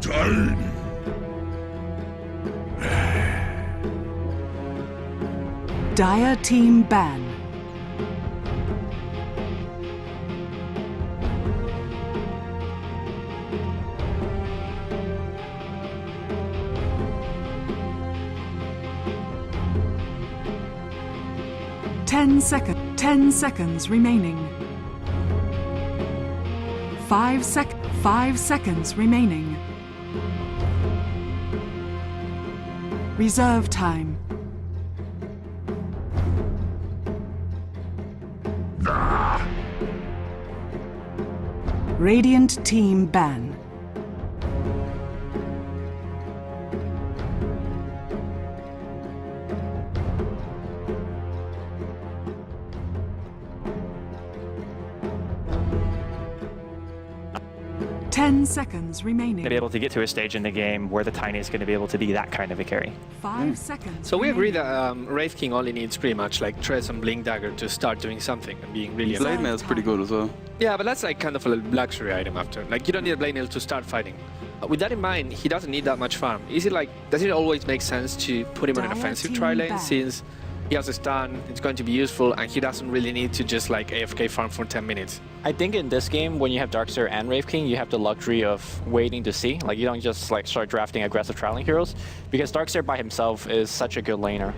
Tiny. Dire team ban. Ten seconds remaining. 5 seconds remaining. Reserve time. Radiant team ban. Ten seconds remaining. To be able to get to a stage in the game where the Tiny is going to be able to be that kind of a carry. 5 seconds. So we agree that Wraith King only needs pretty much like Tress and Blink Dagger to start doing something and being really Blade Mail is pretty good as well. Yeah, but that's like kind of a luxury item after. Like you don't need a Blade Mail to start fighting. With that in mind, he doesn't need that much farm. Is it like, does it always make sense to put him on an offensive tri lane since he has a stun, it's going to be useful, and he doesn't really need to just like AFK farm for 10 minutes? I think in this game, when you have Darkseer and Wraith King, you have the luxury of waiting to see. Like, you don't just like start drafting aggressive trialing heroes, because Darkseer by himself is such a good laner.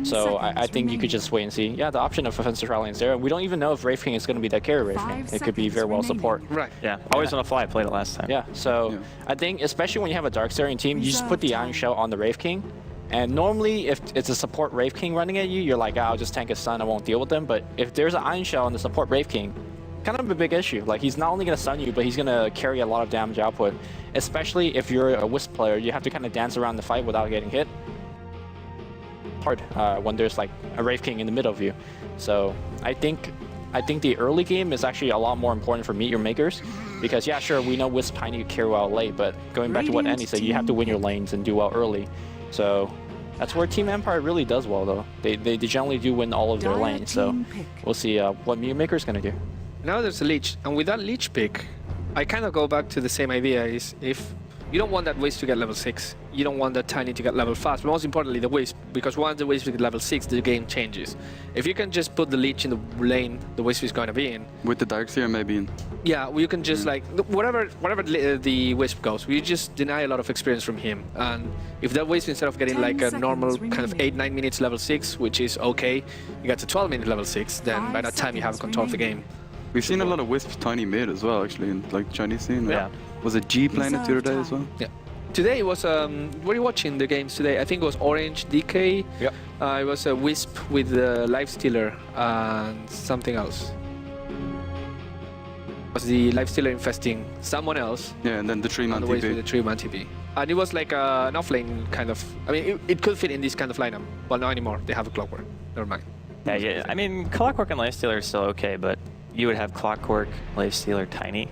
So I think you could just wait and see. Yeah, the option of offensive trialing is there. We don't even know if Wraith King is going to be that carry Wraith King. It could be very well support. Right. Yeah, always on the fly. I played it last time. Yeah, so I think especially when you have a Darkseer in your team, you just put the Iron Shell on the Wraith King. And normally, if it's a support Wraith King running at you, you're like, I'll just tank a stun, I won't deal with them. But if there's an Iron Shell on the support Wraith King, kind of a big issue. Like, he's not only going to stun you, but he's going to carry a lot of damage output. Especially if you're a Wisp player, you have to kind of dance around the fight without getting hit. Hard when there's like a Wraith King in the middle of you. So I think the early game is actually a lot more important for meteor makers. Because yeah, sure, we know Wisp Tiny carry well late, but going back to what Andy said, you have to win your lanes and do well early. So that's where Team Empire really does well, though. They generally do win all of their lanes, so we'll see what Meteor Maker's going to do. Now there's a Leech, and with that Leech pick, I kind of go back to the same idea, is if you don't want that Wisp to get level 6, you don't want that Tiny to get level fast, but most importantly the Wisp, because once the Wisp gets level 6, the game changes. If you can just put the Leech in the lane the Wisp is going to be in. With the Darkseer maybe in. Yeah, you can just like, whatever the Wisp goes, we just deny a lot of experience from him. And if that Wisp, instead of getting like a normal kind of 8-9 minutes level 6, which is okay, you get to 12-minute level 6, then by that time you have control of the game. We've seen a lot of Wisp Tiny mid as well, actually, in like the Chinese scene. Yeah. Was it G playing it the other day as well? Yeah. Today it was, were you watching the games today? I think it was Orange, DK. Yep. It was a Wisp with the Lifestealer and something else. It was the Lifestealer infesting someone else. Yeah, and then the 3-man With TP. the 3-man TP. And it was like an offlane kind of, I mean, it could fit in this kind of lineup. Well, not anymore. They have a Clockwork. Never mind. Yeah. I mean, Clockwork and Lifestealer are still okay, but you would have Clockwork, Lifestealer, Tiny.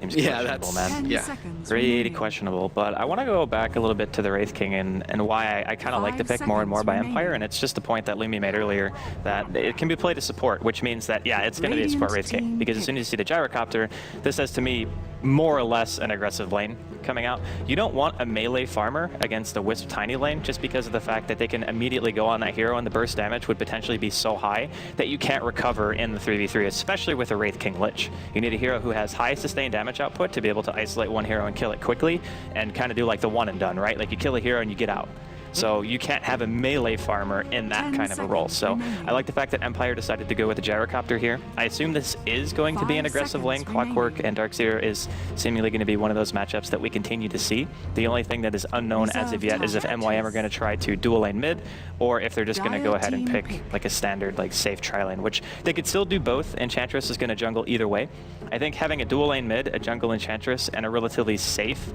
Yeah, that's man. Yeah. Pretty questionable, but I want to go back a little bit to the Wraith King and why I kind of like the pick more and more by Empire, and it's just the point that Lumi made earlier, that it can be played as support, which means that, yeah, it's going to be a support Wraith King, because as soon as you see the Gyrocopter, this says to me more or less an aggressive lane coming out. You don't want a melee farmer against the Wisp Tiny lane just because of the fact that they can immediately go on that hero and the burst damage would potentially be so high that you can't recover in the 3v3, especially with a Wraith King Lich. You need a hero who has high sustained damage output to be able to isolate one hero and kill it quickly and kind of do like the one and done, right? Like you kill a hero and you get out. So you can't have a melee farmer in that kind of a role. So I like the fact that Empire decided to go with the Gyrocopter here. I assume this is going to be an aggressive lane. Clockwork and Darkseer is seemingly going to be one of those matchups that we continue to see. The only thing that is unknown as of yet is if MYM are going to try to dual lane mid, or if they're just going to go ahead and pick like a standard like safe tri-lane, which they could still do both. Enchantress is going to jungle either way. I think having a dual lane mid, a jungle Enchantress, and a relatively safe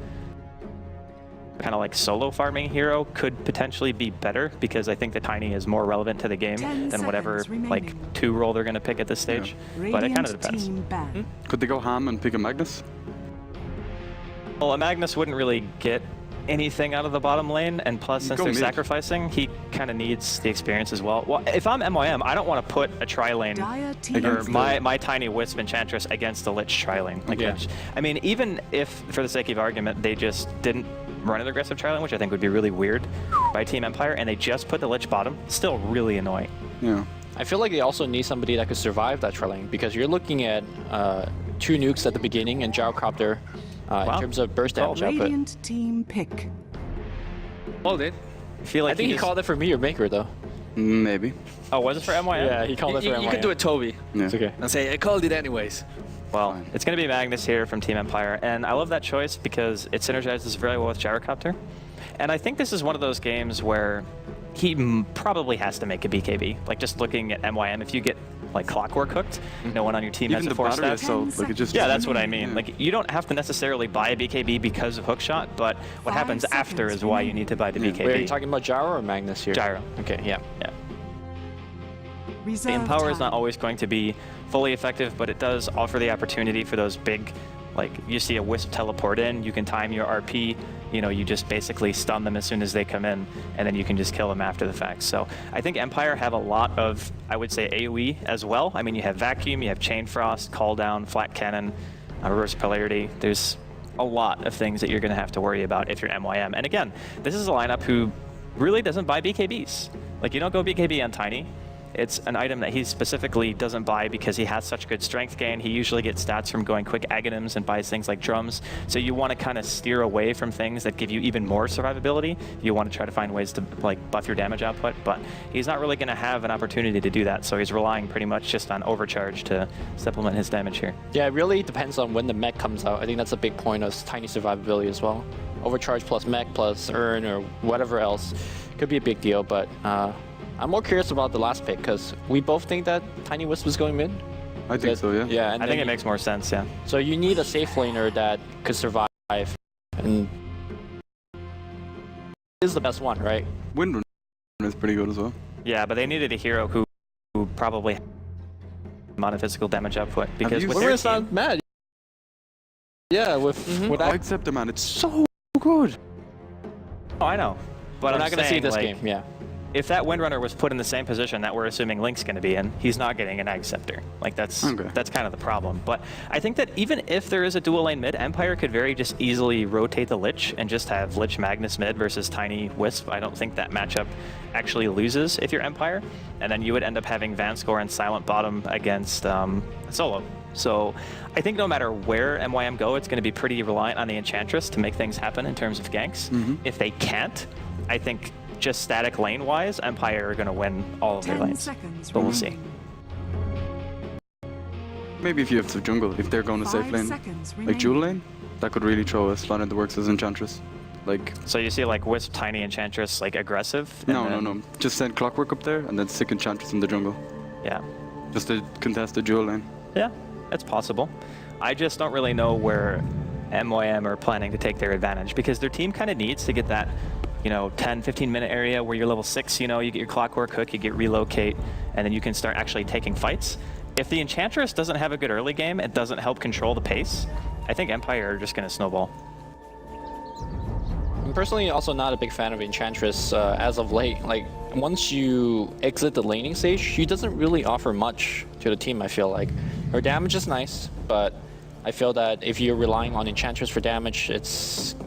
kind of like solo farming hero could potentially be better, because I think the Tiny is more relevant to the game than whatever like 2 role they're going to pick at this stage. Yeah. But it kind of depends. Could they go ham and pick a Magnus? Well, a Magnus wouldn't really get anything out of the bottom lane, and plus since Go they're mid. sacrificing, he kind of needs the experience as well. Well, if I'm MYM, I don't want to put a tri-lane Dire team or Against my tiny Wisp Enchantress against the Lich tri-lane. Like, Yeah. which, I mean, even if, for the sake of argument, they just didn't run an aggressive tri-lane, which I think would be really weird by Team Empire, and they just put the Lich bottom, still really annoying. Yeah. I feel like they also need somebody that could survive that tri lane because you're looking at 2 nukes at the beginning and Gyrocopter in terms of burst damage output. Radiant team pick. Hold it. I feel like I think he he's- called it for me or Maker though. Maybe. Oh, was it for MYM? Yeah, he called it for You can do it, Toby, Yeah. It's okay. and say I called it anyways. Well, Fine. it's going to be Magnus here from Team Empire, and I love that choice because it synergizes very well with Gyrocopter. And I think this is one of those games where he probably has to make a BKB. Like, just looking at MYM, if you get, like, clockwork hooked, no one on your team Even has the a 4 battery stat. itself, like it just. Yeah, that's what I mean. Yeah. Like, you don't have to necessarily buy a BKB because of hookshot, but what 5 happens after seconds is why you remaining. need to buy the Yeah. BKB. Wait, are you talking about Gyro or Magnus here? Gyro. Okay, yeah. Yeah. Reserve The Empower is time. not always going to be fully effective, but it does offer the opportunity for those big, like, you see a Wisp teleport in, you can time your RP, you know, you just basically stun them as soon as they come in, and then you can just kill them after the fact. So I think Empire have a lot of, I would say, AoE as well. I mean, you have Vacuum, you have Chain Frost, Call Down, Flat Cannon, Reverse Polarity. There's a lot of things that you're going to have to worry about if you're MYM. And again, this is a lineup who really doesn't buy BKBs. Like, you don't go BKB on Tiny. It's an item that he specifically doesn't buy because he has such good strength gain. He usually gets stats from going quick Aghanims and buys things like drums. So you want to kind of steer away from things that give you even more survivability. You want to try to find ways to, like, buff your damage output, but he's not really going to have an opportunity to do that. So he's relying pretty much just on overcharge to supplement his damage here. Yeah, it really depends on when the mech comes out. I think that's a big point of Tiny survivability as well. Overcharge plus mech plus Urn or whatever else could be a big deal, but I'm more curious about the last pick because we both think that Tiny Wisp was going mid. I think so, yeah. Yeah, and I then think it makes more sense, yeah. So you need a safe laner that could survive, and is the best one, right? Windrunner is pretty good as well. Yeah, but they needed a hero who probably had amount of physical damage output because you with seen- their Windrunner's team, not mad. Yeah, with I that, accept the man. It's so good. oh, I know, but we're I'm not gonna see saying, this like, game. Yeah. if that Windrunner was put in the same position that we're assuming Link's going to be in, he's not getting an Ag Scepter. Like, that's kind of the problem. But I think that even if there is a dual lane mid, Empire could very just easily rotate the Lich and just have Lich Magnus mid versus Tiny Wisp. I don't think that matchup actually loses if you're Empire. And then you would end up having Vanscore and Silent Bottom against Solo. So I think no matter where MYM go, it's going to be pretty reliant on the Enchantress to make things happen in terms of ganks. If they can't, I think just static lane-wise, Empire are going to win all of their 10 lanes. seconds But we'll see. remaining. Maybe if you have to jungle, if they're going to 5 safe lane, seconds like remaining. jewel lane, that could really throw a spanner in the works as Enchantress. Like, So you see, like, Wisp, Tiny, Enchantress, like, aggressive? and no, then- no. Just send Clockwork up there and then stick Enchantress in the jungle. Yeah. Just to contest the jewel lane. Yeah, that's possible. I just don't really know where MYM are planning to take their advantage because their team kind of needs to get that, you know, 10, 15-minute area where you're level 6, you know, you get your Clockwork Hook, you get Relocate, and then you can start actually taking fights. If the Enchantress doesn't have a good early game, it doesn't help control the pace, I think Empire are just going to snowball. I'm personally also not a big fan of Enchantress as of late. Like, once you exit the laning stage, she doesn't really offer much to the team, I feel like. Her damage is nice, but I feel that if you're relying on Enchantress for damage,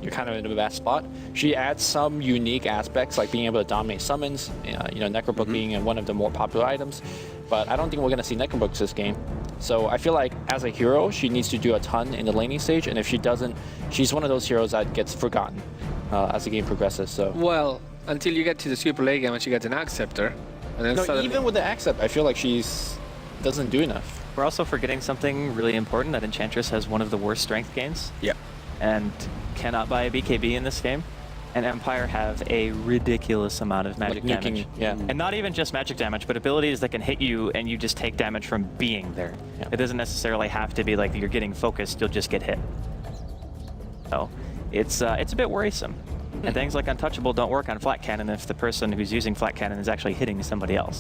you're kind of in a bad spot. She adds some unique aspects, like being able to dominate summons, you know, Necrobook being one of the more popular items, but I don't think we're going to see Necrobooks this game. So I feel like as a hero, she needs to do a ton in the laning stage, and if she doesn't, she's one of those heroes that gets forgotten as the game progresses. So Well, until you get to the super late game and she gets an Ag Scepter, and then no, suddenly... even with the Accept, I feel like she's doesn't do enough. We're also forgetting something really important, that Enchantress has one of the worst strength gains. Yeah. And cannot buy a BKB in this game. And Empire have a ridiculous amount of magic Like nuking, damage. yeah. And not even just magic damage, but abilities that can hit you and you just take damage from being there. Yeah. It doesn't necessarily have to be like you're getting focused, you'll just get hit. So it's a bit worrisome. And things like Untouchable don't work on Flat Cannon if the person who's using Flat Cannon is actually hitting somebody else.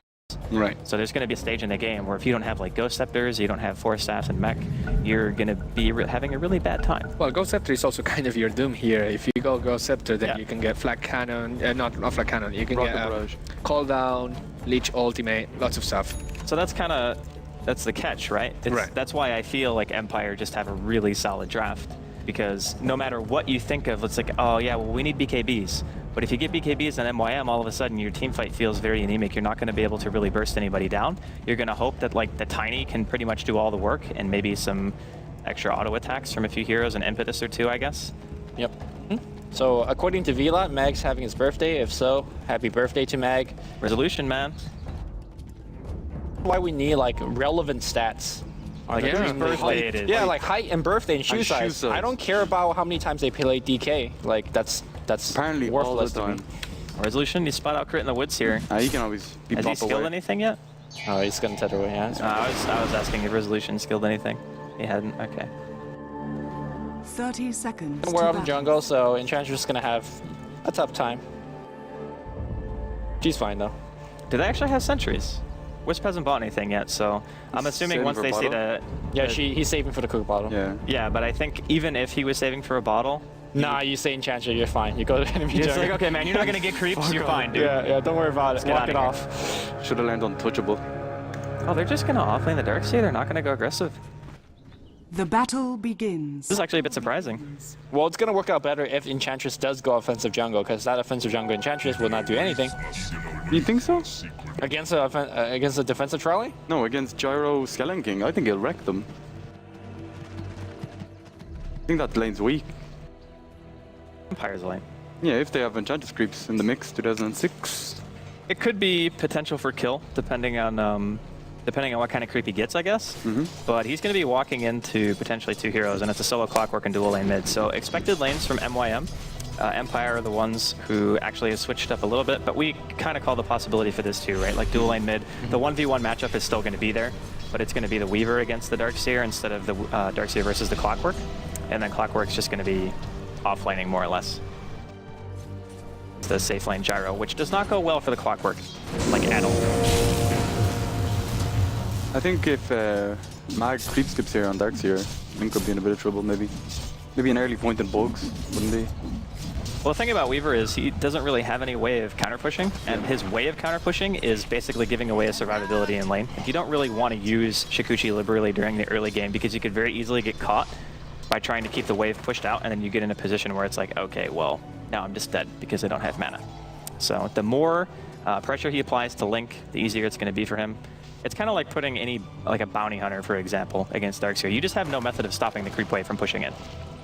Right. So there's going to be a stage in the game where if you don't have like Ghost Scepters, you don't have Force Staffs and Mech, you're going to be having a really bad time. Well, Ghost Scepter is also kind of your doom here. If you go Ghost Scepter, then Yeah. you can get Flag Cannon, not Flag Cannon, you can Rocket get Barrage. Call Down, Leech Ultimate, lots of stuff. So that's the catch, right? Right. That's why I feel like Empire just have a really solid draft. Because no matter what you think of, it's like, oh yeah, well we need BKBs. But if you get BKBs and MYM, all of a sudden your team fight feels very anemic. You're not going to be able to really burst anybody down. You're going to hope that like the Tiny can pretty much do all the work and maybe some extra auto attacks from a few heroes and Impetus or two, I guess. Yep. So according to Vila, Mag's having his birthday. If so, happy birthday to Mag. Resolution, man. Why we need like relevant stats. Like Yeah, whose birthday it is. Yeah, like height and birthday and shoe And shoe size. size. I don't care about how many times they play DK. Like that's Apparently all the worthless to me. time. Resolution, you spot out crit in the woods here. He can always be Has he pop skilled away. anything yet? Oh, he's gonna tether away. Yeah. I was asking if Resolution skilled anything. He hadn't. Okay. 30 seconds. We're to out in battle. jungle, so Enchantress is gonna have a tough time. She's fine though. Do they actually have sentries? Wisp hasn't bought anything yet, so I'm assuming saving once for they see bottle? the... Yeah, he's saving for the cook bottle. Yeah. Yeah, but I think even if he was saving for a bottle... Nah, you say Enchantress, you're fine. You go to enemy It's jungle. like, okay, man, you're not going to get creeps, you're fine, dude. Yeah, don't worry about it. get Walk outta it here. off. Should have landed untouchable. Oh, they're just going to offlane the Darkseer? They're not going to go aggressive? The battle begins. This is actually a bit surprising. Well, it's gonna work out better if Enchantress does go offensive jungle, because that offensive jungle Enchantress will not do anything You think so? against a defensive trolley. No, against Gyro Skeleton King. I think he'll wreck them. I think that lane's weak. Empire's lane. Yeah, if they have Enchantress creeps in the mix, 2006. It could be potential for kill, depending on what kind of creep he gets, I guess. But he's going to be walking into potentially two heroes, and it's a solo Clockwork and dual lane mid. So expected lanes from MYM. Empire are the ones who actually have switched up a little bit, but we kind of call the possibility for this too, right? Like dual lane mid. The 1v1 matchup is still going to be there, but it's going to be the Weaver against the Darkseer instead of the Darkseer versus the Clockwork. And then Clockwork's just going to be off-laning more or less. The safe lane Gyro, which does not go well for the Clockwork, like at all. I think if Mag creep skips here on Darkseer, Link could be in a bit of trouble, maybe. Maybe an early point in bugs, wouldn't he? Well, the thing about Weaver is he doesn't really have any way of counter-pushing, and his way of counter-pushing is basically giving away his survivability in lane. You don't really want to use Shikuchi liberally during the early game because you could very easily get caught by trying to keep the wave pushed out, and then you get in a position where it's like, okay, well, now I'm just dead because I don't have mana. So the more pressure he applies to Link, the easier it's going to be for him. It's kind of like putting like a bounty hunter, for example, against Darkseer. You just have no method of stopping the creep wave from pushing in.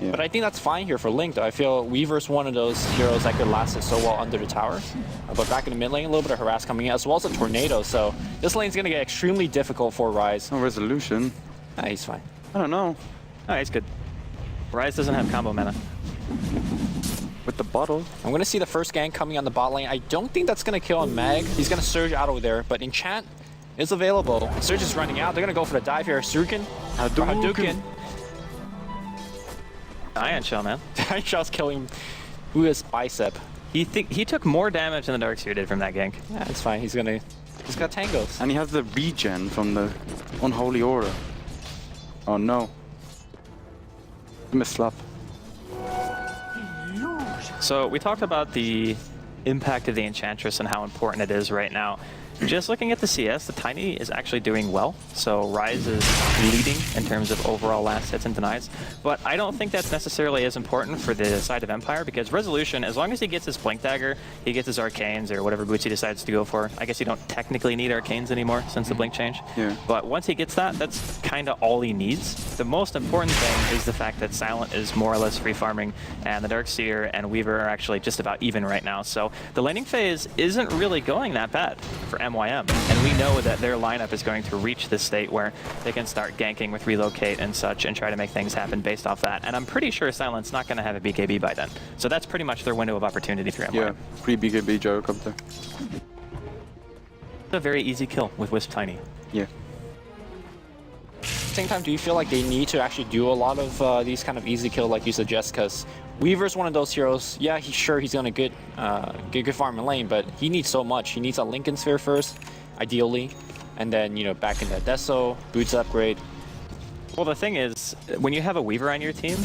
Yeah. But I think that's fine here for Link, though. I feel Weaver's one of those heroes that could last it so well under the tower. But back in the mid lane, a little bit of harass coming in, as well as a tornado. So this lane's going to get extremely difficult for Rise. No resolution. Nah, he's fine. I don't know. Oh, he's good. Rise doesn't have combo mana. With the bottle. I'm going to see the first gank coming on the bot lane. I don't think that's going to kill on Mag. He's going to surge out over there, but Enchant is available. Surge is running out. They're going to go for the dive here. Shuriken. Or Hadouken. Ion Shell, man. Iron Shell's killing who is Bicep. He took more damage than the Darkseer did from that gank. Yeah, it's fine. He's got tangos. And he has the regen from the Unholy Aura. Oh no. Give him a slap. So we talked about the impact of the Enchantress and how important it is right now. Just looking at the CS, the Tiny is actually doing well. So Rise is leading in terms of overall last hits and denies. But I don't think that's necessarily as important for the side of Empire, because Resolution, as long as he gets his Blink Dagger, he gets his Arcanes or whatever boots he decides to go for. I guess you don't technically need Arcanes anymore since the Blink change. Yeah. But once he gets that, that's kind of all he needs. The most important thing is the fact that Silent is more or less free farming, and the Darkseer and Weaver are actually just about even right now. So the laning phase isn't really going that bad for MYM, and we know that their lineup is going to reach this state where they can start ganking with Relocate and such and try to make things happen based off that. And I'm pretty sure Silent's not going to have a BKB by then. So that's pretty much their window of opportunity for MYM. Yeah, free BKB Gyro come there. It's a very easy kill with Wisp Tiny. Yeah. At the same time, do you feel like they need to actually do a lot of these kind of easy kill like you suggest? Because Weaver's one of those heroes. Yeah, he's going to get good farm in lane, but he needs so much. He needs a Lincoln Sphere first, ideally. And then, you know, back into Deso, boots upgrade. Well, the thing is, when you have a Weaver on your team,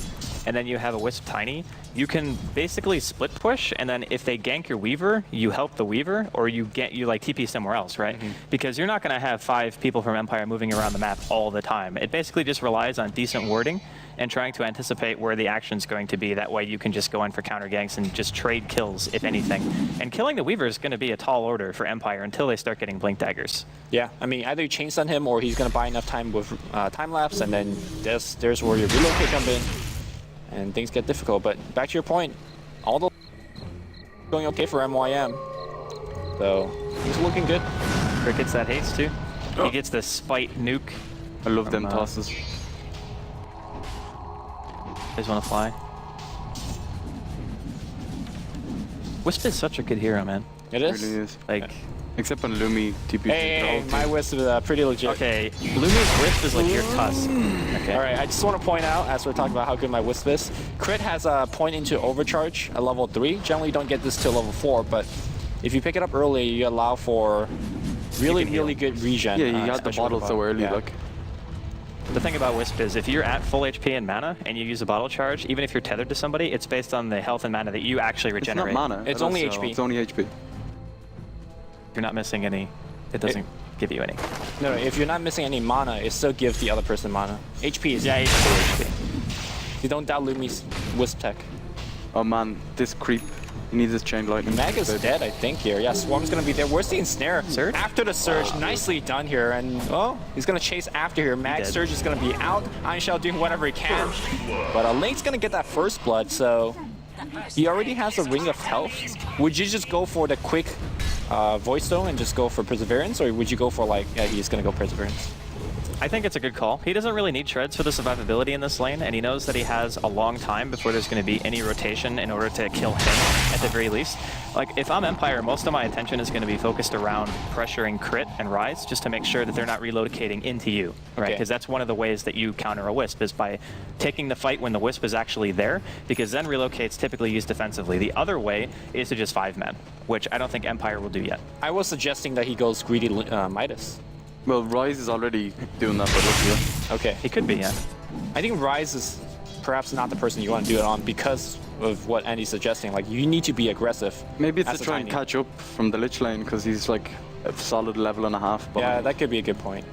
and then you have a Wisp Tiny, you can basically split push, and then if they gank your Weaver, you help the Weaver, or you like TP somewhere else, right? Because you're not going to have 5 people from Empire moving around the map all the time. It basically just relies on decent wording and trying to anticipate where the action's going to be. That way you can just go in for counter ganks and just trade kills, if anything. And killing the Weaver is going to be a tall order for Empire until they start getting Blink Daggers. Yeah, I mean, either you chain stun him or he's going to buy enough time with time lapse, and then there's where your relocate come in, and things get difficult. But back to your point, all the going okay for MYM, so he's looking good. Crick gets that haste too. He gets the spite nuke. I love them tosses. Guys want to fly? Wisp is such a good hero, man. It It is. really is. Like, Except when Lumi TP. Hey, my Wisp is pretty legit. okay, Lumi's Wisp is like your Tusk. Okay. All right, I just want to point out, as we're talking about how good my Wisp is, Crit has a point into Overcharge at level 3. Generally, you don't get this till level 4, but if you pick it up early, you allow for really, really good regen. Yeah, you got the especially bottle with so early, yeah. like. The thing about Wisp is if you're at full HP and mana and you use a bottle charge, even if you're tethered to somebody, it's based on the health and mana that you actually It's regenerate. not mana. It's I only don't- HP. It's only HP. You're not missing any. It doesn't give you any. No, if you're not missing any mana, it still gives the other person mana. HP is... Yeah, it's full HP. You don't doubt Lumi's Wisp tech. Oh man, this creep. He needs his chain lightning. Mag is dead, I think, here. Yeah, Swarm's gonna be there. Where's the ensnare? Surge? After the Surge, nicely done here. And, oh, he's gonna chase after here. Mag dead. Surge is gonna be out. Iron Shell doing whatever he can. But Link's gonna get that first blood, so he already has a Ring of Health. Would you just go for the quick Voice Stone and just go for Perseverance? Or would you go for, like, yeah, he's gonna go Perseverance? I think it's a good call. He doesn't really need shreds for the survivability in this lane, and he knows that he has a long time before there's going to be any rotation in order to kill him, at the very least. Like, if I'm Empire, most of my attention is going to be focused around pressuring Crit and Rise, just to make sure that they're not relocating into you, right? Okay. Because that's one of the ways that you counter a Wisp, is by taking the fight when the Wisp is actually there, because then relocates typically used defensively. The other way is to just 5-man, which I don't think Empire will do yet. I was suggesting that he goes greedy Midas. Well, Rise is already doing that, but let's see. Okay. He could be, yeah. I think Rise is perhaps not the person you want to do it on because of what Andy's suggesting. Like, you need to be aggressive. Maybe it's as to a try and Tiny. catch up from the Lich lane, because he's like a solid level and a half Yeah, behind. that could be a good point.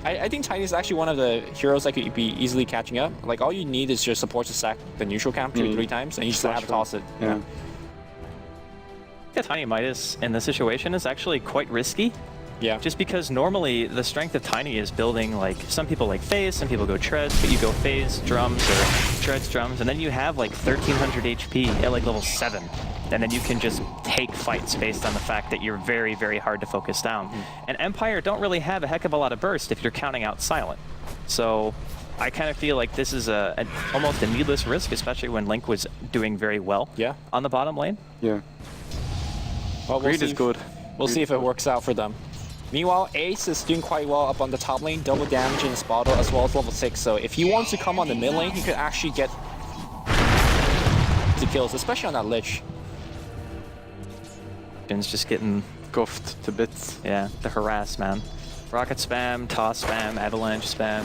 I think Tiny is actually one of the heroes that could be easily catching up. Like, all you need is your support to sack the neutral camp 2 or 3 times, and you just have to toss it. Yeah. Yeah, Tiny Midas in this situation is actually quite risky. Yeah. Just because normally the strength of Tiny is building, like, some people like Phase, some people go Treads, but you go Phase, Drums, or Treads, Drums, and then you have like 1300 HP at like level 7. And then you can just take fights based on the fact that you're very, very hard to focus down. And Empire don't really have a heck of a lot of burst if you're counting out Silent. So I kind of feel like this is almost a needless risk, especially when Link was doing very well on the bottom lane. Yeah. Well, Greed is good. We'll see if it works out for them. Meanwhile, Ace is doing quite well up on the top lane, double damage in his bottle as well as level 6. So if he wants to come on the mid lane, he could actually get the kills, especially on that Lich. Jin's just getting, Guffed to bits. yeah, the harass, man. Rocket spam, toss spam, avalanche spam.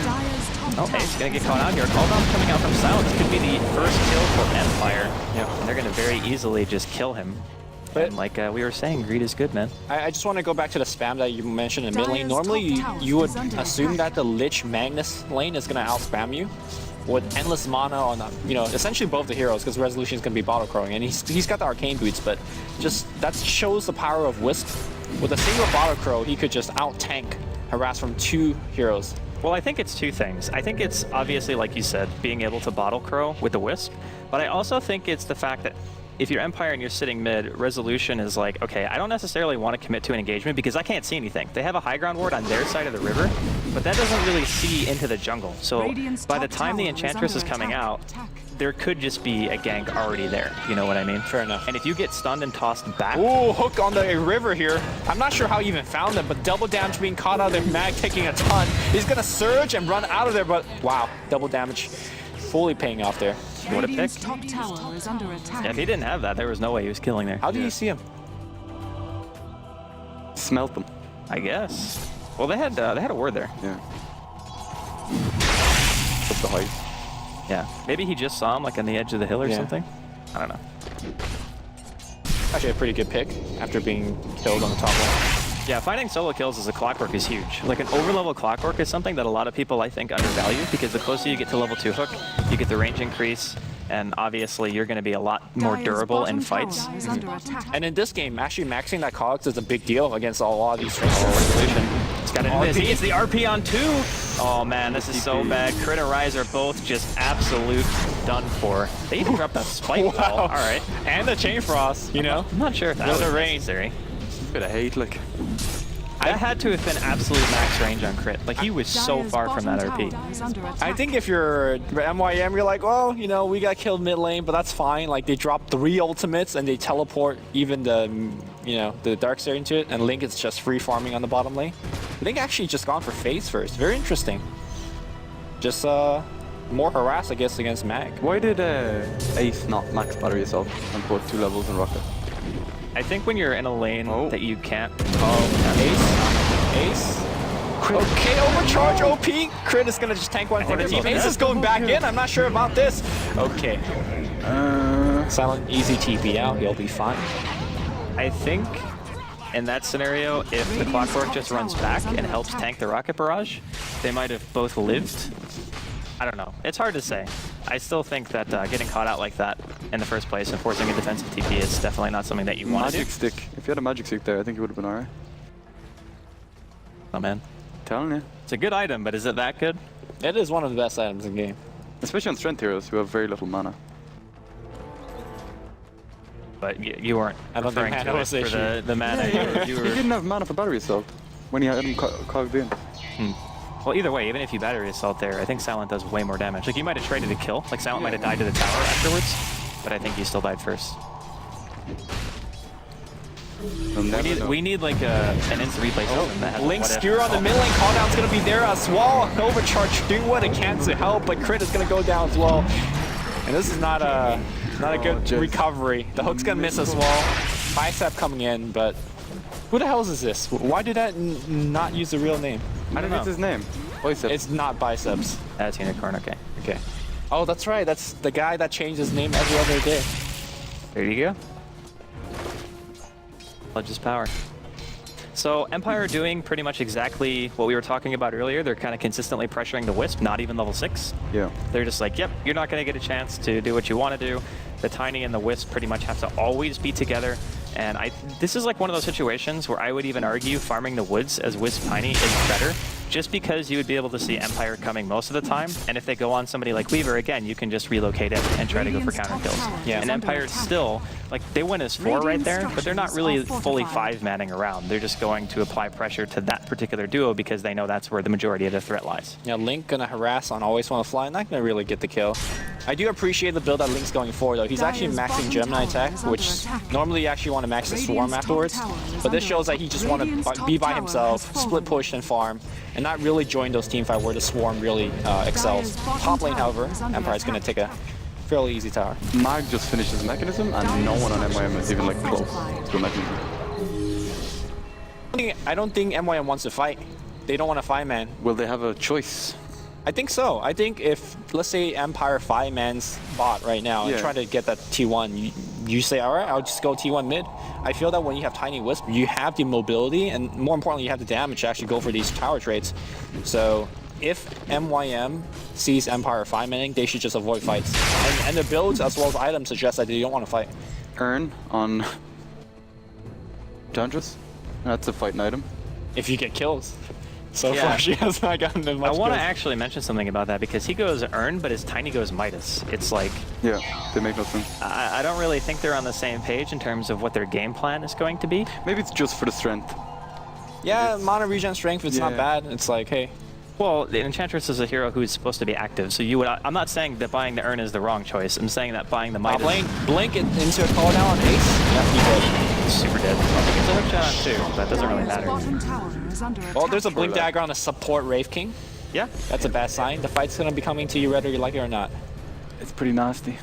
Dire's top Oh, Ace gonna get caught out here. Calldown coming out from Silent. This could be the first kill for Empire. Yeah. And they're gonna very easily just kill him. But- And like we were saying, greed is good, man. I just want to go back to the spam that you mentioned in mid lane. Dire's Normally, top tower you would is under assume attack. that the Lich Magnus lane is going to out-spam you with endless mana on, you know, essentially both the heroes, because Resolution is going to be bottle crowing, and he's got the arcane boots, but just that shows the power of Wisp. With a single bottle crow, he could just out-tank harass from 2 heroes. Well, I think it's 2 things. I think it's obviously, like you said, being able to bottle crow with the Wisp, but I also think it's the fact that if you're Empire and you're sitting mid, Resolution is like, okay, I don't necessarily want to commit to an engagement because I can't see anything. They have a high ground ward on their side of the river, but that doesn't really see into the jungle. So Radiant's by the top time the tower Enchantress is under coming attack. out, there could just be a gank already there. You know what I mean? Fair enough. And if you get stunned and tossed back, Ooh, hook on the river here. I'm not sure how he even found them, but double damage being caught out there, Mag taking a ton. He's gonna surge and run out of there, but wow, double damage fully paying off there. what a Radiant's pick. top tower is under attack. If he didn't have that, there was no way he was killing there. How did you see him? smelt them. I guess. Well, they had a ward there. Yeah. Up the height. Yeah. Maybe he just saw him like on the edge of the hill or Yeah. something. I don't know. Actually, a pretty good pick after being killed on the top lane. Yeah, finding solo kills as a clockwork is huge. Like an overlevel clockwork is something that a lot of people, I think, undervalue because the closer you get to level 2 hook, you get the range increase, and obviously you're going to be a lot more Dire's durable in bottom tower fights. is under attack. And in this game, actually maxing that cogs is a big deal against a lot of these strengths. It's got it. He gets the RP on 2. Oh man, this is so bad. Crit and Rise are both just absolute done for. They even dropped a spike wall. All right. And the chain frost, you know? I'm not sure if that With was the range. necessary. Bit of hate, like. That had to have been absolute max range on crit. Like he was so Dire's far from that bottom RP. tower is under attack. I think if you're MYM, you're like, well, you know, we got killed mid lane, but that's fine. Like they drop 3 ultimates and they teleport even the, you know, the Darkseer into it, and Link is just free farming on the bottom lane. Link actually just gone for phase first. Very interesting. Just more harass, I guess, against Mag. Why did Ace not max battery assault and put 2 levels in Rocket? I think when you're in a lane that you can't. Ace. Okay, overcharge OP. Crit is gonna just tank one for the team. Ace is going back in. I'm not sure about this. Okay. Silent, easy TP out. He'll be fine. I think in that scenario, if the clockwork just runs back and helps tank the rocket barrage, they might have both lived. I don't know. It's hard to say. I still think that getting caught out like that in the first place and forcing a defensive TP is definitely not something that you want to do. Magic stick. If you had a magic stick there, I think it would have been alright. Oh man. Telling you. It's a good item, but is it that good? It is one of the best items in the game. Especially on strength heroes who have very little mana. But you weren't I don't think referring mana to it was for the issue. the mana. You He were, didn't have mana for battery assault when he had him cogged in. well, either way, even if you battery assault there, I think Silent does way more damage. Like you might have traded a kill. Like Silent might have died to the tower afterwards, but I think you still died first. We need like an instant replay system that has Link what if. skewer on the mid lane. Calldown's gonna be there as well. Overcharge doing what it can to help, but crit is gonna go down as well. And this is not a good recovery. The hook's gonna miss as well. Bicep coming in, but who the hell is this? Why did that not use the real name? I don't know. What's his name? Bicep. It's not Biceps. That's Unicorn. Okay. Okay. Oh, that's right. That's the guy that changed his name every other day. There you go. Pledge's power. So Empire are doing pretty much exactly what we were talking about earlier. They're kind of consistently pressuring the Wisp, not even level 6. Yeah. They're just like, yep, you're not going to get a chance to do what you want to do. The Tiny and the Wisp pretty much have to always be together. And this is like one of those situations where I would even argue farming the woods as Wisp Tiny is better, just because you would be able to see Empire coming most of the time. And if they go on somebody like Weaver, again, you can just relocate it and try to go for counter kills. Yeah. And Empire's still, like, they win as 4 right there, but they're not really fully 5-manning around. They're just going to apply pressure to that particular duo because they know that's where the majority of the threat lies. Yeah, Link gonna harass on Always Wanna Fly, not gonna really get the kill. I do appreciate the build that Link's going for though. He's actually maxing Gemini attack, which normally you actually want to max the Swarm afterwards. But this shows that he just want to be by himself, split push and farm, and not really join those teamfight where the Swarm really excels. Top lane, however, Empire's gonna take a fairly easy tower. Mag just finished his mechanism and no one on MYM is even like close to a mechanism. I don't think MYM wants to fight. They don't want to fight, man. Will they have a choice? I think so. I think if, let's say, Empire 5-man's bot right now and try to get that T1, you say, all right, I'll just go T1 mid. I feel that when you have Tiny Wisp, you have the mobility, and more importantly, you have the damage to actually go for these tower trades. So if MYM sees Empire 5-manning, they should just avoid fights. And the builds as well as items suggest that they don't want to fight. Earn on Tundras. That's a fighting item. If you get kills. So far, she has not gotten that much. I want to kills. actually mention something about that because he goes Earn, but his Tiny goes Midas. It's like... Yeah, they make no sense. I don't really think they're on the same page in terms of what their game plan is going to be. Maybe it's just for the strength. Yeah, mana regen strength, it's not bad. It's like, hey. Well, the Enchantress is a hero who's supposed to be active, so you would... I'm not saying that buying the Earn is the wrong choice. I'm saying that buying the Midas... Top lane, blink it into a call down on Ace. Yeah, he did. Super dead. It's a hook shot on 2, but that doesn't really matter. Well, there's a blink dagger on a support Wraith King. Yeah. That's a bad sign. The fight's gonna be coming to you whether you like it or not. It's pretty nasty.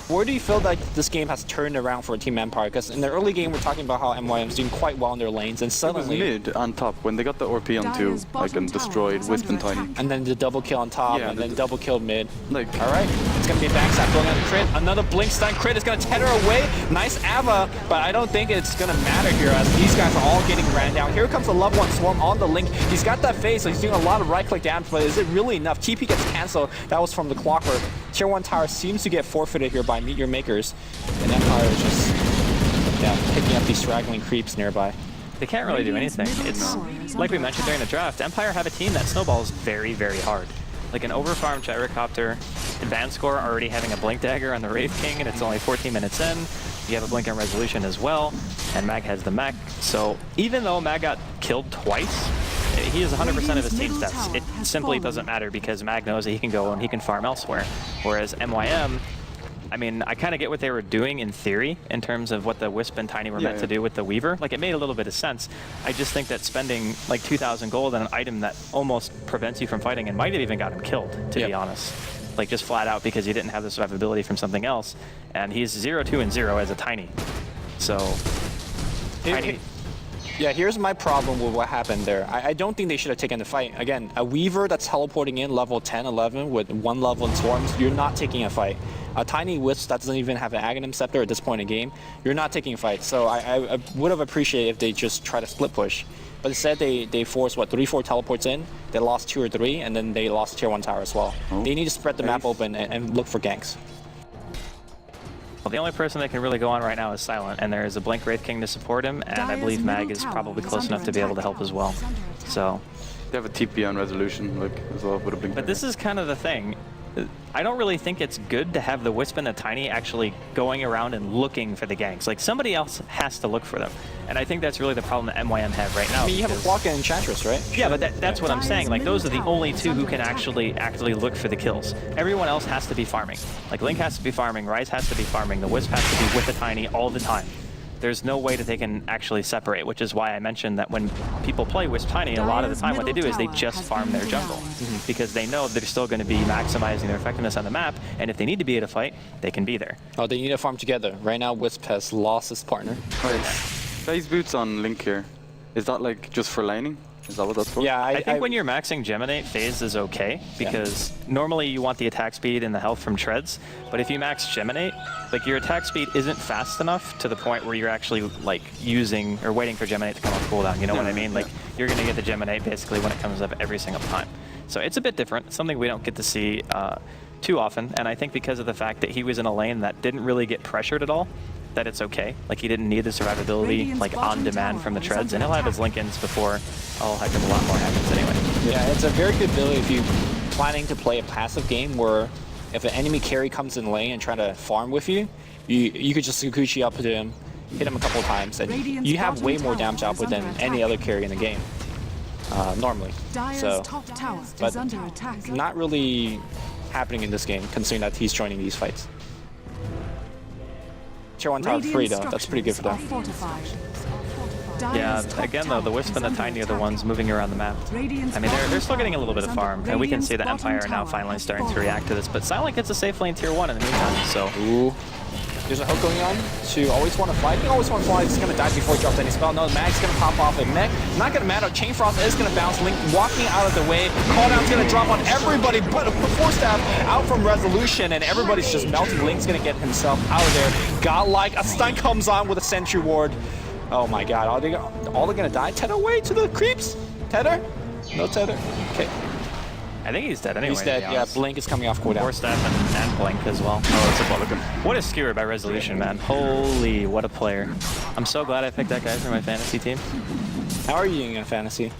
Where do you feel like this game has turned around for Team Empire? Because in the early game, we're talking about how MYM's doing quite well in their lanes, and It was suddenly... mid on top when they got the ORP on 2, like, and destroyed Wisp and Tiny. And then the double kill on top, Yeah, and then double kill mid. Like, Alright, it's gonna be a backstab going on the crit. Another blink stun crit is gonna tether away. Nice Ava, but I don't think it's gonna matter here as these guys are all getting ran down. Here comes the level 1 Swarm on the Link. He's got that phase, so he's doing a lot of right-click damage, but is it really enough? TP gets cancelled. That was from the Clockwork. Tier 1 tower seems to get forfeited here by Meteor Makers. And Empire is just picking up these straggling creeps nearby. They can't really do anything. It's like we mentioned during the draft, Empire have a team that snowballs very, very hard. Like an overfarmed gyrocopter, advanced score already having a blink dagger on the Wraith King, and it's only 14 minutes in. You have a blink on resolution as well, and Mag has the mech. So even though Mag got killed twice, he has 100% of his team stats. It simply doesn't matter because Mag knows that he can go and he can farm elsewhere. Whereas MYM, I mean, I kind of get what they were doing in theory in terms of what the Wisp and Tiny were meant to do with the Weaver. Like, it made a little bit of sense. I just think that spending like 2,000 gold on an item that almost prevents you from fighting and might have even got him killed, to be honest. Like, just flat out because he didn't have the survivability from something else. And he's 0-2 and 0 as a Tiny. So, Tiny... Yeah, here's my problem with what happened there. I don't think they should have taken the fight. Again, a Weaver that's teleporting in level 10, 11 with 1 level in Swarms, you're not taking a fight. A Tiny Wisp that doesn't even have an Aghanim Scepter at this point in the game, you're not taking a fight. So I would have appreciated if they just try to split push. But instead they forced, what, 3-4 teleports in, they lost 2 or 3, and then they lost Tier 1 tower as well. They need to spread the map open and look for ganks. Well, the only person that can really go on right now is Silent, and there is a Blink Wraith King to support him, and I believe Mag is probably close enough to be able to help as well. So, they have a TP on resolution, like, as well, with a blink. But this is kind of the thing. I don't really think it's good to have the Wisp and the Tiny actually going around and looking for the ganks. Like, somebody else has to look for them. And I think that's really the problem that MYM have right now. I mean, you have a Clock and Enchantress, right? Yeah, but that's what I'm saying. Like, those are the only two who can actually look for the kills. Everyone else has to be farming. Like, Link has to be farming, Ryze has to be farming, the Wisp has to be with the Tiny all the time. There's no way that they can actually separate, which is why I mentioned that when people play Wisp Tiny, a lot of the time what they do is they just farm their jungle. Because they know they're still going to be maximizing their effectiveness on the map, and if they need to be at a fight, they can be there. Oh, they need to farm together. Right now, Wisp has lost his partner. Phase boots on Link here. Is that like just for laning? Is that what that's for? Yeah, I think when you're maxing Geminate, phase is okay, because normally you want the attack speed and the health from treads, but if you max Geminate, like your attack speed isn't fast enough to the point where you're actually like using or waiting for Geminate to come off cooldown, you know what I mean? Like you're gonna get the Geminate basically when it comes up every single time. So it's a bit different, something we don't get to see too often, and I think because of the fact that he was in a lane that didn't really get pressured at all, that it's okay. Like he didn't need the survivability like on demand from the treads, and he'll have his Link-ins before a heck of a lot more happens anyway. Yeah, it's a very good ability if you're planning to play a passive game where if an enemy carry comes in lane and try to farm with you, you could just Sukuchi up to him, hit him a couple of times, and you have way more damage output than any other carry in the game. Normally. So, but not really happening in this game, considering that he's joining these fights. Tier 1 tower 3 though, that's pretty good for them. Yeah, again though, the Wisp and the Tiny are the ones moving around the map. I mean, they're still getting a little bit of farm, and we can see that Empire are now finally starting to react to this, but Silent gets a safe lane tier 1 in the meantime, so... Ooh. There's a hook going on to always want to fly. He always want to fly. He's going to die before he drops any spell. No, Mag's going to pop off a mech. Not going to matter. Chain Frost is going to bounce. Link walking out of the way. Cooldown's going to drop on everybody, but a Force Staff out from Resolution, and everybody's just melting. Link's going to get himself out of there. Godlike. A stun comes on with a Sentry Ward. Oh my god. Are they going to die? Tether away to the creeps? Tether? No tether? Okay. I think he's dead anyway. He's dead, yeah. Blink is coming off cooldown. Force Staff and Blink as well. Oh, it's a Mulligan. What a skewer by Resolution, man. Holy, what a player. I'm so glad I picked that guy for my fantasy team. How are you doing in fantasy?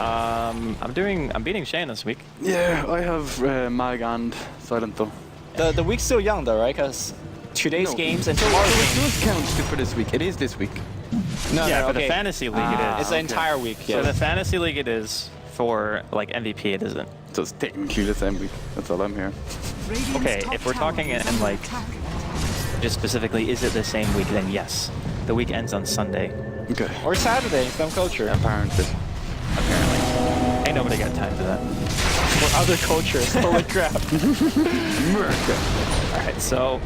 I'm beating Shane this week. Yeah, I have Mag and Silent though. The week's still young though, right? Because today's games and tomorrow's games. It does count for this week. It is this week. No, yeah, for the fantasy league it is. It's the entire week, yeah. For the fantasy league it is. For like MVP it isn't. So it's technically the same week. That's all I'm here. Okay, if we're talking in like just specifically, is it the same week? Then yes. The week ends on Sunday. Okay. Or Saturday, some culture. Apparently. Ain't nobody got time for that. For other cultures. Holy crap. Alright, so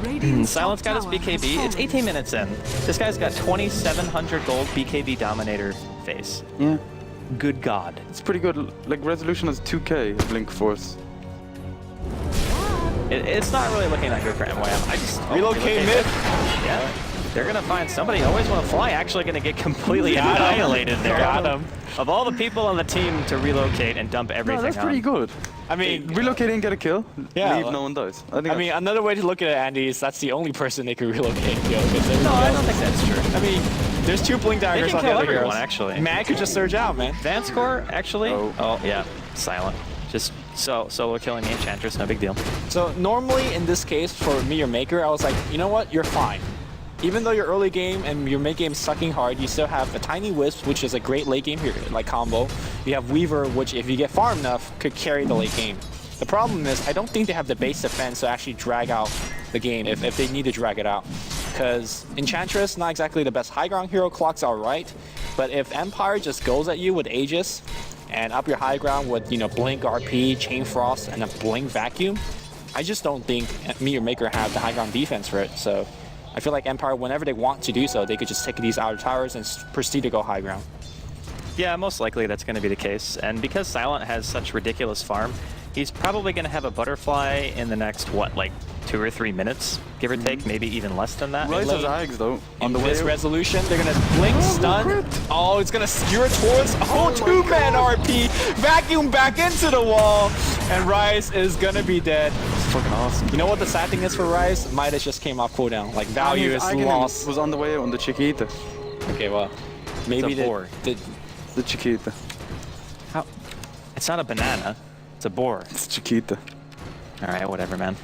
Silence got his BKB. It's 18 minutes in. This guy's got 2,700 gold BKB Dominator face. Yeah. Good God. It's pretty good. Like, Resolution has 2k of Blink Force. It's not really looking that good for MYM. I just Relocate mid. Yeah. They're gonna find somebody. Always want to fly. Actually gonna get completely annihilated there. Got him. Of all the people on the team to relocate and dump everything No, that's on. pretty good. I mean, Relocate and get a kill. Yeah. Leave, no one dies. I mean, another way to look at it, Andy, is that's the only person they could relocate. You know, No, I don't think that's true. I mean, there's 2 blink daggers can on the kill other everyone, heroes. actually. Man could just surge out, man. Vanscore, actually. Oh. Yeah. Silent. Just solo killing the Enchantress, no big deal. So normally in this case, for me or Maker, I was like, you know what, you're fine. Even though your early game and your mid game is sucking hard, you still have a Tiny Wisp, which is a great late game here, like combo. You have Weaver, which if you get far enough, could carry the late game. The problem is, I don't think they have the base defense to actually drag out the game if they need to drag it out. Because Enchantress, not exactly the best high ground hero, clock's alright, but if Empire just goes at you with Aegis, and up your high ground with, you know, Blink RP, Chain Frost, and a Blink Vacuum, I just don't think me or Maker have the high ground defense for it. So I feel like Empire, whenever they want to do so, they could just take these outer towers and proceed to go high ground. Yeah, most likely that's going to be the case. And because Silent has such ridiculous farm, he's probably going to have a butterfly in the next, what, like 2 or 3 minutes, give or take, maybe even less than that. Rise has Ags though. On the way This out. resolution, they're gonna blink, stun. Oh, it's gonna skewer towards. Oh, 2-man RP. Vacuum back into the wall. And Rise is gonna be dead. It's fucking awesome. You know what the sad thing is for Rise? Midas just came off cooldown. Like, value is lost. Was on the way out on the Chiquita. Okay, well, maybe It's a boar. The Chiquita. How? It's not a banana. It's a boar. It's Chiquita. All right, whatever, man.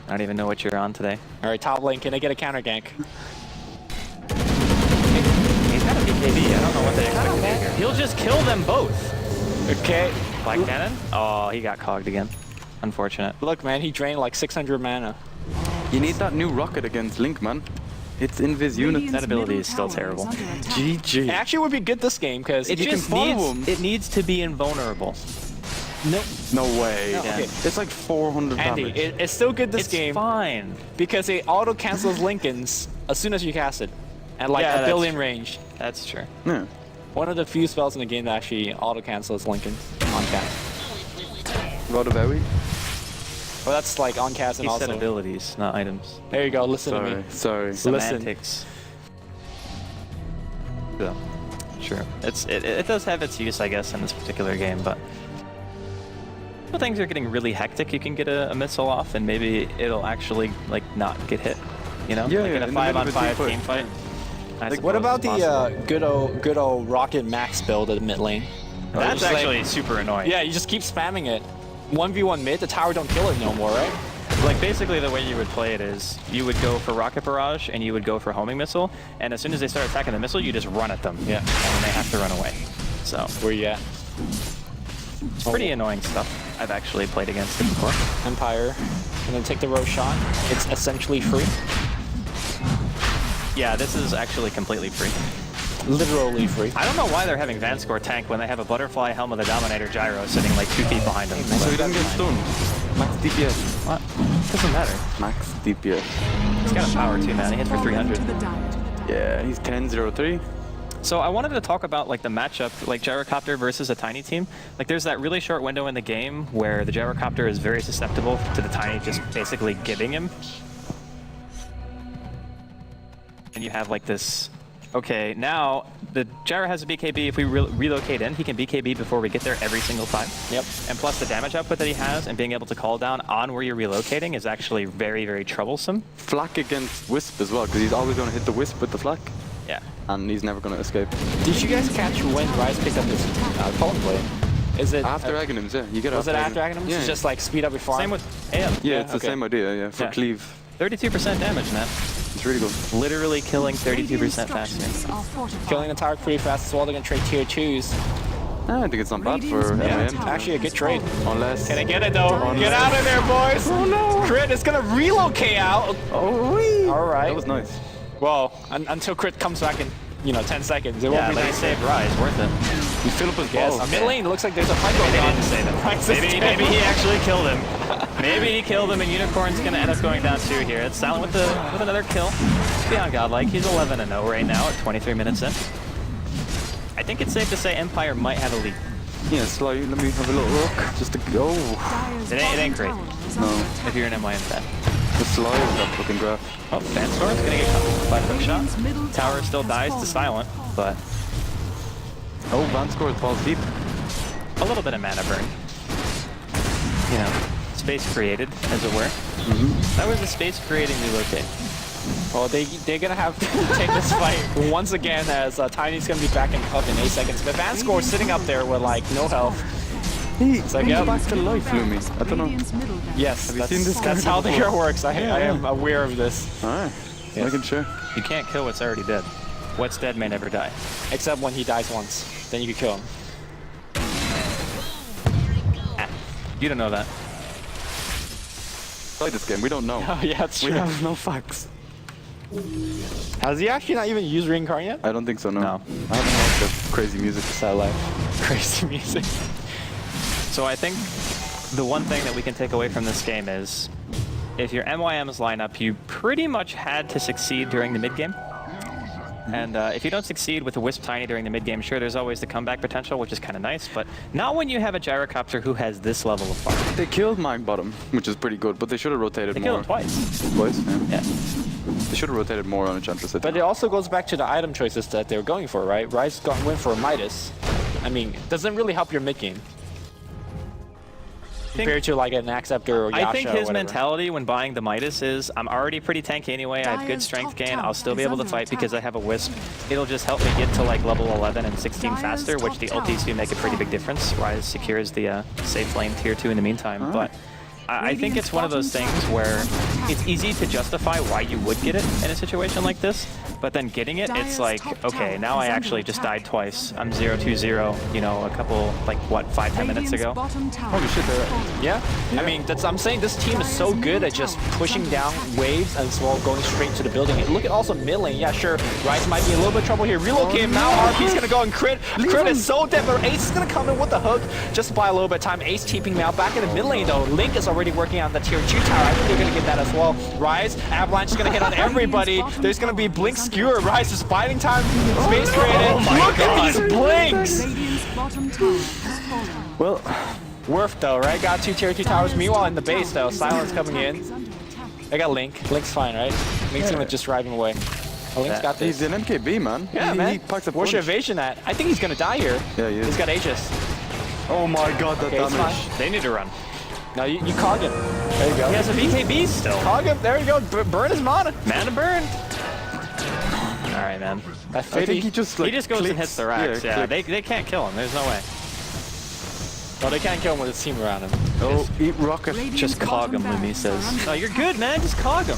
I don't even know what you're on today. All right, top lane, can I get a counter gank? He's got a BKB. I don't know what they expect to do here. He'll just kill them both. Okay. Black Cannon? Oh, he got cogged again. Unfortunate. Look, man, he drained like 600 mana. You need that new rocket against Link, man. It's invis unit. That ability is still terrible. It GG. actually would be good this game, because It You just can follow needs, him. it needs to be invulnerable. No way. No, okay. It's like 400 Andy, damage. it's still good this It's game. fine. Because it auto cancels Lincolns as soon as you cast it, at like Yeah, a that's billion true. range. That's true. Yeah. One of the few spells in the game that actually auto cancels Lincoln on cast. Rod of Aoi. Well, that's like on cast and He said also. abilities, not items. There you go. Listen to me. Sorry. Semantics. Yeah, sure. It does have its use, I guess, in this particular game, but when things are getting really hectic, you can get a missile off, and maybe it'll actually like not get hit. You know, Yeah, like yeah, in a in the middle of a 5-on-5 team team fight. I What suppose about it's the possible. good old Rocket Max build at the mid lane? That's just like- actually super annoying. Yeah, you just keep spamming it. 1v1 mid, the tower don't kill it no more, right? Like basically the way you would play it is you would go for rocket barrage and you would go for homing missile, and as soon as they start attacking the missile, you just run at them. Yeah. And then they have to run away. So Where you at? it's pretty annoying stuff. I've actually played against it before. Empire. And then take the row shot. It's essentially free. Yeah, this is actually completely free. Literally free. I don't know why they're having Vanscore tank when they have a Butterfly Helm of the Dominator Gyro sitting like 2 feet behind them. So he doesn't get stunned. Max DPS. What? Doesn't matter. Max DPS. He's got a power too, man. He hits for 300. To the diet. Yeah, he's 10-0-3. So I wanted to talk about like the matchup, like Gyrocopter versus a Tiny team. Like there's that really short window in the game where the Gyrocopter is very susceptible to the Tiny just basically giving him. And you have like this, okay, now the Gyro has a BKB. If we relocate in, he can BKB before we get there every single time. Yep. And plus the damage output that he has and being able to call down on where you're relocating is actually very, very troublesome. Flak against Wisp as well, because he's always going to hit the Wisp with the Flak, Yeah. and he's never going to escape. Did you guys catch when Rise picked up his Colin blade? Is it After Aghanims, yeah. You get Was it after Aghanims? Yeah. Just like speed up your farm? Same with AM. Yeah, Yeah, it's okay. the same idea, yeah, for Yeah. cleave. 32% damage, man. It's really good. Literally killing 32% Radiant faster. structures are fortified. Killing the tower pretty fast as well. They're gonna trade tier 2s. I think it's not bad for Radiant's middle MM. tower Actually, a good is trade. falling. Unless... Can I get it though? Get out of there, boys! Oh no! Crit is gonna relocate out. Oh, wee! All right. That was nice. Well, until Crit comes back and 10 seconds. It Yeah, won't be but he nice. saved Rise, worth it. You fill up his Yes, balls. mid lane looks like there's a fight going Maybe he on. didn't save him. Rise is dead. Maybe he actually killed him. Maybe he killed him, and Unicorn's gonna end up going down 2 here. It's Silent with another kill. Beyond godlike. He's 11-0 right now at 23 minutes in. I think it's safe to say Empire might have a lead. Yeah, Sly, let me have a little look. Just to go. Dire's It ain't bottom great. tower is No. under attack. If you're an MYM fan. The Sly is that fucking graph. Oh, Vanstorm's gonna get caught by a quick shot. Radiant's middle Tower still has dies to fallen. Silent, but Oh, Vanscourt falls deep. a little bit of mana burn. You know, space created, as it were. That was a space creating relocate. Well, they're gonna have to take this fight once again as Tiny's gonna be backing up in 8 seconds. But Vanscore sitting up there with like no health. He It's like, brings yeah. back to life, Lumi. I don't know. Radiant's middle tower. Yes, Have you seen this that's guy how the before? hero works. I am aware of this. Alright, making sure. You can't kill what's already dead. What's dead may never die. Except when he dies once, then you can kill him. You don't know that. Play this game, we don't know. Oh yeah, that's We true. have no facts. Has he actually not even used Reincarn yet? I don't think so, no. No. I haven't watched the crazy music. Sad life. Crazy music. So I think the one thing that we can take away from this game is if your MYM's lineup, you pretty much had to succeed during the mid game. And if you don't succeed with a Wisp Tiny during the mid game, sure, there's always the comeback potential, which is kind of nice, but not when you have a Gyrocopter who has this level of fire. They killed my bottom, which is pretty good, but they should have rotated They more. killed him twice. Twice, yeah. Yeah. They should have rotated more on Enchantress. But it also goes back to the item choices that they were going for, right? Rise went for a Midas. I mean, doesn't really help your mid game. Compared to like an Acceptor or Yasha I think or his whatever. mentality when buying the Midas is, I'm already pretty tanky anyway, I have good Dire's strength top gain, tower I'll still be is able to under fight because I attack. have a Wisp. It'll just help me get to like level 11 and 16 Dire's faster, which top the tower ultis do make a pretty big has fallen. difference. Rise secures the safe lane tier 2 in the meantime, but I think it's one of those things where it's easy to justify why you would get it in a situation like this, but then getting it, it's Dire's like, top okay, tower now is I under actually just attack. died twice. I'm 0-2-0, you know, a couple, like what, 5-10 minutes Radiant's ago? bottom tower Holy shit, they're has fallen. Yeah, I mean, I'm saying this team is so good at just pushing down waves and as well going straight to the building. And look at also mid lane. Yeah, sure, Rise might be in a little bit of trouble here. Relocate now. RP's gonna go and crit. Crit is so dead, but Ace is gonna come in with the hook just to buy a little bit of time. Ace TPing now back in the mid lane though. Link is already working on the tier 2 tower. I think they're gonna get that as well. Rise, Avalanche is gonna hit on everybody. There's gonna be Blink Skewer. Rise is fighting time. Space created. Look at these blinks. Radiant's bottom tower has fallen. Well, Worth though, right? Got 2 tier 2 towers. Meanwhile, in the base though, Silence coming in. Is under attack. I got Link. Link's fine, right? Link's gonna just drive him away. Oh, Link's got this. he's an MKB, man. Yeah, he, man. He packs a Where's your punch. evasion at? I think he's gonna die here. Yeah, he is. He's got Aegis. Oh my god, that Okay, it's damage. fine. They need to run. No, you cog him. There you go. He has a BKB still. Cog him. There you go. Burn his mana. Mana burn. All right, man. That I think he just like He just goes and clicks. hits the racks. Yeah, clicks. they can't kill him. There's no way. No, they can't kill him with his team around him. Oh, eat rocket. Radiant's Just cog him, bottom Lumi barracks are says. under Oh, you're good, man. Just cog him.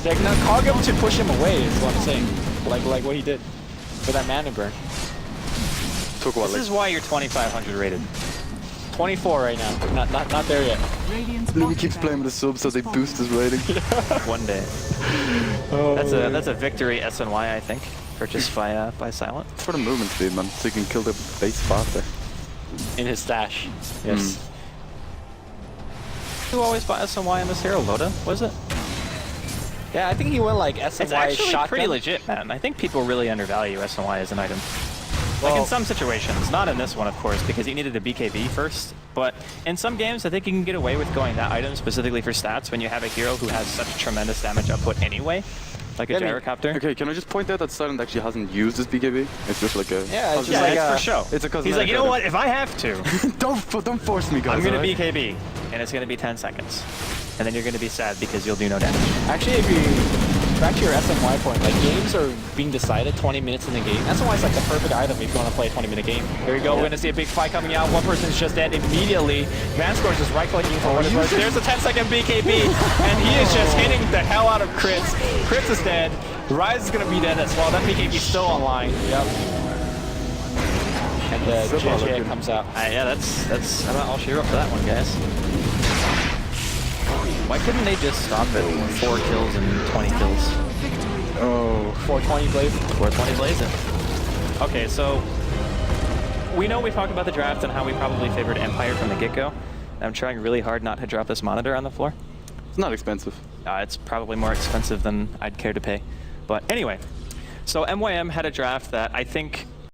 Like, no, cog him to push him away is what I'm saying. Like what he did with that mana burn. Took what, This like is why you're 2,500 rated. 24 right now. Not there yet. Radiant's Louis bottom keeps playing with the subs so they barracks boost his rating. One day. Oh, That's a victory SNY, I think. Purchased by Silent. For the movement speed, man, so you can kill the base faster. in his stash. Yes. Who always buy SNY in this hero? Loda, was it? Yeah, I think he went like SNY It's actually shotgun. pretty legit, man. I think people really undervalue SNY as an item. Like Well- in some situations, not in this one, of course, because you needed a BKB first. But in some games, I think you can get away with going that item specifically for stats when you have a hero who has such tremendous damage output anyway, like a Yeah, I mean- Gyrocopter. Okay, can I just point out that Silent actually hasn't used his BKB? It's just like a... Yeah, it's just Yeah, like it's a- for show. it's a He's cosmetic like, you know item. what? If I have to, don't force me, guys. I'm gonna alright? BKB, and it's gonna be 10 seconds, and then you're gonna be sad because you'll do no damage. Actually, if you back to your SMY point, like games are being decided 20 minutes in the game. SMY is like the perfect item if you want to play a 20-minute game. Here we go. We're gonna see a big fight coming out. One person's just dead immediately. Vanscore is just right-clicking for what it's worth. There's a 10-second BKB, and he is just hitting the hell out of Crits. Crits is dead. Rise is gonna be dead as well. That BKB is still online. Yep. And the So JJ looking. comes out. Yeah, that's about all she wrote for that one, guys. Why couldn't they just stop at 4 kills and 20 kills? victory. Oh. 420 Blaze. 420 blazing. Okay, so we know we talked about the draft and how we probably favored Empire from the get-go. I'm trying really hard not to drop this monitor on the floor. It's not expensive. It's probably more expensive than I'd care to pay. But anyway, so MYM had a draft that I think